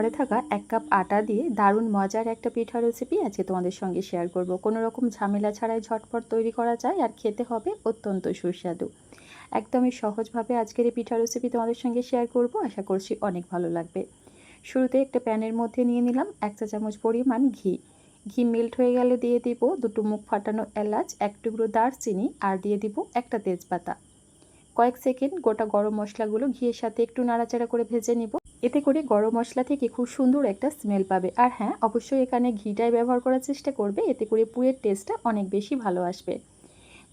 ঘরে থাকা 1 কাপ আটা দিয়ে দারুণ মজার একটা পিঠা রেসিপি আজকে তোমাদের সঙ্গে শেয়ার করব। কোনো রকম ঝামেলা ছাড়াই ঝটপট তৈরি করা যায় আর খেতে হবে অত্যন্ত সুস্বাদু। একদমই সহজভাবে আজকের এই পিঠা রেসিপি তোমাদের সঙ্গে শেয়ার করব, আশা করছি অনেক ভালো লাগবে। শুরুতে একটা প্যানের মধ্যে নিয়ে নিলাম 1 চা চামচ পরিমাণ ঘি। ঘি মেল্ট হয়ে গেলে দিয়ে দিব 2 মুখ ফাটানো এলাচ, 1 টুকরো দারচিনি আর দিয়ে দিব একটা তেজপাতা। কয়েক সেকেন্ড গোটা গরম মশলাগুলো ঘিয়ের সাথে একটু নাড়াচাড়া করে ভেজে নিব। এতে করে গরম মশলা থেকে খুব সুন্দর একটা স্মেল পাবে। আর হ্যাঁ, অবশ্যই এখানে ঘিটাই ব্যবহার করার চেষ্টা করবে, এতে করে পুরের টেস্টটা অনেক বেশি ভালো আসবে।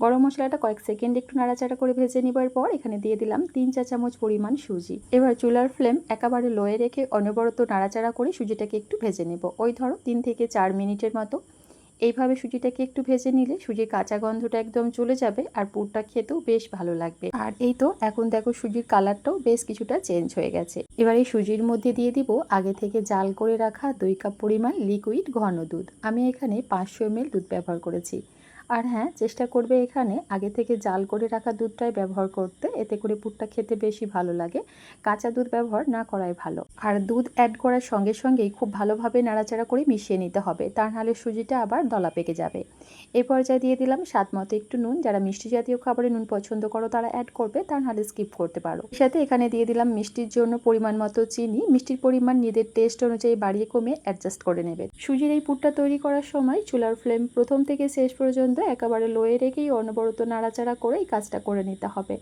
গরম মশলাটা কয়েক সেকেন্ড একটু নাড়াচাড়া করে ভেজে নেবার পর এখানে দিয়ে দিলাম 3 চা চামচ পরিমাণ সুজি। এবার চুলার ফ্লেম একেবারে লোয়ে রেখে অনবরত নাড়াচাড়া করে সুজিটাকে একটু ভেজে নেব। ওই ধরো 3 থেকে 4 মিনিটের মতো। এইভাবে সুজিটাকে একটু ভেজে নিলে সুজির কাঁচা গন্ধটা একদম চলে যাবে আর পুরটা খেতেও বেশ ভালো লাগবে। আর এই তো এখন দেখো সুজির কালারটাও বেশ কিছুটা চেঞ্জ হয়ে গেছে। এবার এই সুজির মধ্যে দিয়ে দিব আগে থেকে জাল করে রাখা 2 কাপ পরিমাণ লিকুইড ঘন দুধ। আমি এখানে 500 ml দুধ ব্যবহার করেছি। আর হ্যাঁ, চেষ্টা করবে এখানে আগে থেকে জাল করে রাখা দুধটাই ব্যবহার করতে, এতে করে পুরটা খেতে বেশি ভালো লাগে। কাঁচা দুধ ব্যবহার না করাই ভালো। আর দুধ অ্যাড করার সঙ্গে সঙ্গেই খুব ভালোভাবে নাড়াচাড়া করে মিশিয়ে নিতে হবে, তা নাহলে সুজিটা আবার দলা পেকে যাবে। এই পর্যায়ে দিয়ে দিলাম স্বাদ মতো একটু নুন। যারা মিষ্টি জাতীয় খাবারে নুন পছন্দ করো তারা অ্যাড করবে, তা নাহলে স্কিপ করতে পারো। এর সাথে এখানে দিয়ে দিলাম মিষ্টির জন্য পরিমাণ মতো চিনি। মিষ্টির পরিমাণ নিজেদের টেস্ট অনুযায়ী বাড়িয়ে কমিয়ে অ্যাডজাস্ট করে নেবে। সুজির এই পুরটা তৈরি করার সময় চুলার ফ্লেম প্রথম থেকে শেষ পর্যন্ত একেবারে লোয়ে রেখেই অনবরত নাড়াচাড়া করে এই কাজটা করে নিতে হবে,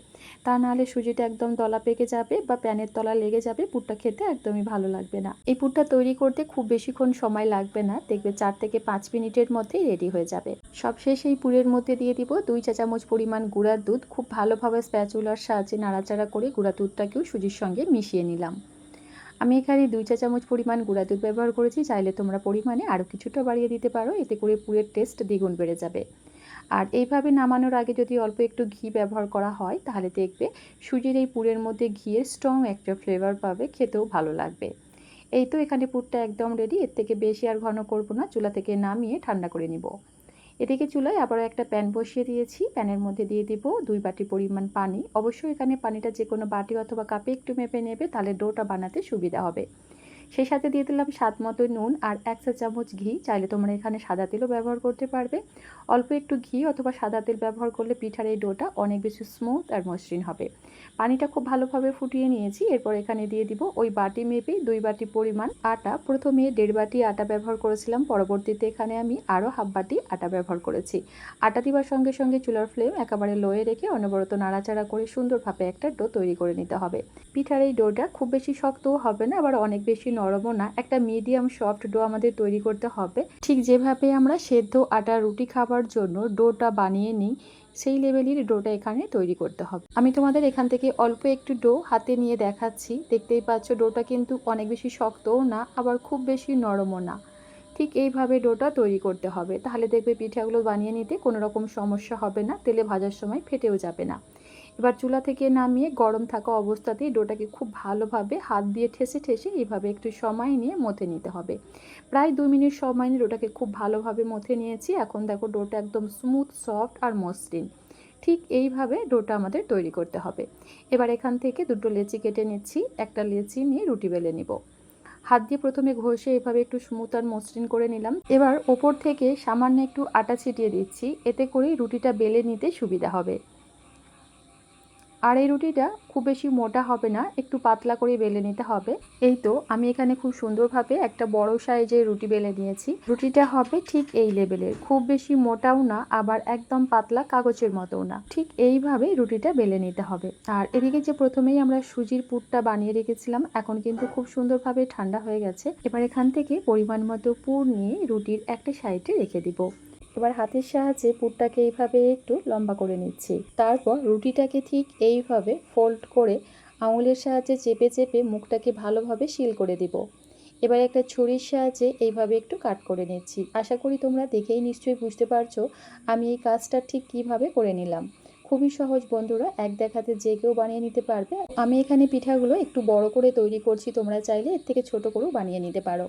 তা নাহলে সুজিটা একদম দলা পেকে যাবে বা প্যানের তলা লেগে যাবে, পুরটা খেতে একদমই ভালো লাগবে না। এই পুরটা তৈরি করতে খুব বেশিক্ষণ সময় লাগবে না, দেখবে 4 থেকে 5 মিনিটের মধ্যেই রেডি হয়ে যাবে। সবশেষে এই পুরের মধ্যে দিয়ে দিব 2 চা চামচ পরিমাণ গুঁড়া দুধ। খুব ভালোভাবে স্প্যাচুলার সাহায্যে নাড়াচাড়া করে গুঁড়া দুধটাকেও সুজির সঙ্গে মিশিয়ে নিলাম। আমি এখানে 2 চা চামচ পরিমাণ গুঁড়া দুধ ব্যবহার করেছি, চাইলে তোমরা পরিমাণে আরও কিছুটা বাড়িয়ে দিতে পারো, এতে করে পুরের টেস্ট দ্বিগুণ বেড়ে যাবে। আর এইভাবে নামানোর আগে যদি অল্প একটু ঘি ব্যবহার করা হয় তাহলে দেখবে সুজির এই পুরের মধ্যে ঘিয়ের স্ট্রং একটা ফ্লেভার পাবে, খেতেও ভালো লাগবে। এই তো এখানে পুরটা একদম রেডি। এর থেকে বেশি আর ঘন করব না, চুলা থেকে নামিয়ে ঠান্ডা করে নিব। এদিকে চুলায় আবারও একটা প্যান বসিয়ে দিয়েছি। প্যানের মধ্যে দিয়ে দিব 2 বাটি পরিমাণ পানি। অবশ্যই এখানে পানিটা যে কোনো বাটি অথবা কাপে একটু মেপে নেবে, তাহলে ডোটা বানাতে সুবিধা হবে। সেই সাথে দিয়ে দিলাম স্বাদ মতো নুন আর 1 চা চামচ ঘি। চাইলে তোমরা এখানে সাদা তেলও ব্যবহার করতে পারবে। অল্প একটু ঘি অথবা সাদা তেল ব্যবহার করলে পিঠার এই ডোটা অনেক বেশি স্মুথ আর মসৃণ হবে। পানিটা খুব ভালোভাবে ফুটিয়ে নিয়েছি। এরপর এখানে দিয়ে দিব ওই বাটি মেপেই 2 বাটি পরিমাণ আটা। প্রথমে 1.5 বাটি আটা ব্যবহার করেছিলাম, পরবর্তীতে এখানে আমি আরও হাফ বাটি আটা ব্যবহার করেছি। আটা দিবার সঙ্গে সঙ্গে চুলার ফ্লেম একেবারে লোয়ে রেখে অনবরত নাড়াচাড়া করে সুন্দরভাবে একটা ডো তৈরি করে নিতে হবে। পিঠার এই ডোটা খুব বেশি শক্তও হবে না, আবার অনেক বেশি নরমও না, একটা মিডিয়াম সফট ডো আমাদের তৈরি করতে হবে। ঠিক যেভাবে আমরা সেদ্ধ আটা রুটি খাবার জন্য ডোটা বানিয়ে নিই, সেই লেভেলের ডোটা এখানে তৈরি করতে হবে। আমি তোমাদের এখান থেকে অল্প একটু ডো হাতে নিয়ে দেখাচ্ছি। দেখতেই পাচ্ছ ডোটা কিন্তু অনেক বেশি শক্তও না, আবার খুব বেশি নরমও না। ঠিক এইভাবে ডোটা তৈরি করতে হবে, তাহলে দেখবে পিঠাগুলো বানিয়ে নিতে কোনো রকম সমস্যা হবে না, তেলে ভাজার সময় ফেটেও যাবে না। এবার চুলা থেকে নামিয়ে গরম থাকা অবস্থাতেই ডোটাকে খুব ভালোভাবে হাত দিয়ে ঠেসে ঠেসে এইভাবে একটু সময় নিয়ে মথে নিতে হবে। প্রায় 2 মিনিট সময় নিয়ে ডোটাকে খুব ভালোভাবে মথে নিয়েছি। এখন দেখো ডোটা একদম স্মুথ, সফট আর মসৃণ। ঠিক এইভাবে ডোটা আমাদের তৈরি করতে হবে। এবার এখান থেকে 2টো লেচি কেটে নিচ্ছি। একটা লেচি নিয়ে রুটি বেলে নিব। হাত দিয়ে প্রথমে ঘষে এভাবে একটু স্মুথ আর মসৃণ করে নিলাম। এবার ওপর থেকে সামান্য একটু আটা ছিটিয়ে দিচ্ছি, এতে করেই রুটিটা বেলে নিতে সুবিধা হবে। আর এই রুটিটা খুব বেশি মোটা হবে না, একটু পাতলা করে বেলে নিতে হবে। এই তো আমি এখানে খুব সুন্দরভাবে একটা বড় সাইজের রুটি বেলে নিয়েছি। রুটিটা হবে ঠিক এই লেভেলের, খুব বেশি মোটাও না, আবার একদম পাতলা কাগজের মতোও না। ঠিক এইভাবে রুটিটা বেলে নিতে হবে। আর এদিকে যে প্রথমেই আমরা সুজির পুরটা বানিয়ে রেখেছিলাম, এখন কিন্তু খুব সুন্দরভাবে ঠান্ডা হয়ে গেছে। এবার এখান থেকে পরিমাণ মতো পুর নিয়ে রুটির একটা সাইডে রেখে দিব। এবার হাতের সাহায্যে পুরটাকে এইভাবে একটু লম্বা করে নিচ্ছি। তারপর রুটিটাকে ঠিক এইভাবে ফোল্ড করে আঙুলের সাহায্যে চেপে চেপে মুখটাকে ভালোভাবে সিল করে দিব। এবার একটা ছুরির সাহায্যে এইভাবে একটু কাট করে নিচ্ছি। আশা করি তোমরা দেখেই নিশ্চয়ই বুঝতে পারছো আমি এই কাজটা ঠিক কিভাবে করে নিলাম। খুবই সহজ বন্ধুরা, এক দেখাতে যে কেউ বানিয়ে নিতে পারবে। আমি এখানে পিঠাগুলো একটু বড় করে তৈরি করছি, তোমরা চাইলে এর থেকে ছোট করেও বানিয়ে নিতে পারো।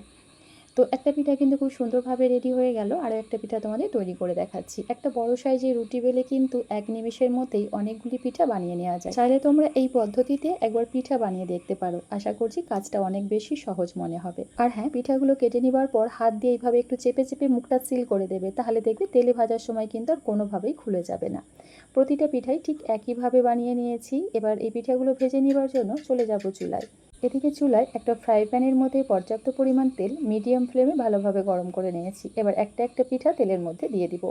তো একটা পিঠা কিন্তু খুব সুন্দরভাবে রেডি হয়ে গেল। আরও একটা পিঠা তোমাদের তৈরি করে দেখাচ্ছি। একটা বড় সাইজের রুটি বেলে কিন্তু 1 নিমেষের মধ্যেই অনেকগুলি পিঠা বানিয়ে নেওয়া যায়। চাইলে তোমরা এই পদ্ধতিতে একবার পিঠা বানিয়ে দেখতে পারো। আশা করছি কাজটা অনেক বেশি সহজ মনে হবে। আর হ্যাঁ, পিঠাগুলো কেটে নেবার পর হাত দিয়ে এইভাবে একটু চেপে চেপে মুখটা সিল করে দেবে, তাহলে দেখবে তেলে ভাজার সময় কিন্তু আর কোনোভাবেই খুলে যাবে না। প্রতিটা পিঠাই ঠিক একইভাবে বানিয়ে নিয়েছি। এবার এই পিঠাগুলো ভেজে নেবার জন্য চলে যাব চুলায়। এদিকে চুলায় একটা ফ্রাই প্যানের মধ্যে পর্যাপ্ত পরিমাণ তেল মিডিয়াম ফ্লেমে ভালোভাবে গরম করে নিয়েছি। এবার একটা একটা পিঠা তেলের মধ্যে দিয়ে দিব।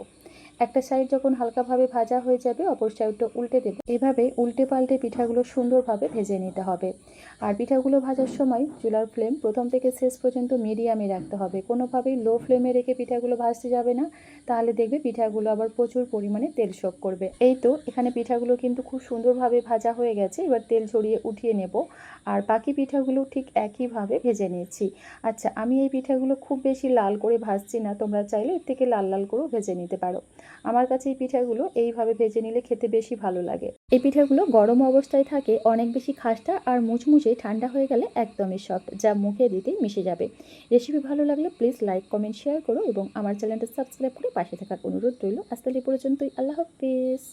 একটা সাইড যখন হালকাভাবে ভাজা হয়ে যাবে, অপর সাইডটা উল্টে দেব। এভাবে উল্টে পাল্টে পিঠাগুলো সুন্দরভাবে ভেজে নিতে হবে। আর পিঠাগুলো ভাজার সময় চুলার ফ্লেম প্রথম থেকে শেষ পর্যন্ত মিডিয়ামে রাখতে হবে। কোনোভাবেই লো ফ্লেমে রেখে পিঠাগুলো ভাজতে যাবে না, তাহলে দেখবে পিঠাগুলো আবার প্রচুর পরিমাণে তেল শোক করবে। এই তো এখানে পিঠাগুলো কিন্তু খুব সুন্দরভাবে ভাজা হয়ে গেছে। এবার তেল ঝরিয়ে উঠিয়ে নেব। আর বাকি পিঠাগুলো ঠিক একইভাবে ভেজে নিচ্ছি। আচ্ছা, আমি এই পিঠাগুলো খুব বেশি লাল করে ভাজছি না, তোমরা চাইলে এর থেকে লাল লাল করেও ভেজে নিতে পারো। আমার কাছে এই পিঠাগুলো এইভাবে ভেজে নিলে খেতে বেশি ভালো লাগে। এই পিঠাগুলো গরম অবস্থায় থাকে অনেক বেশি খাস্টা আর মুচমুচে, ঠান্ডা হয়ে গেলে একদমই সফট, যা মুখে দিতেই মিশে যাবে। রেসিপি ভালো লাগলে প্লিজ লাইক, কমেন্ট, শেয়ার করো এবং আমার চ্যানেলটা সাবস্ক্রাইব করে পাশে থাকার অনুরোধ রইল। আজ তাহলে এই পর্যন্তই। আল্লাহ হাফেজ।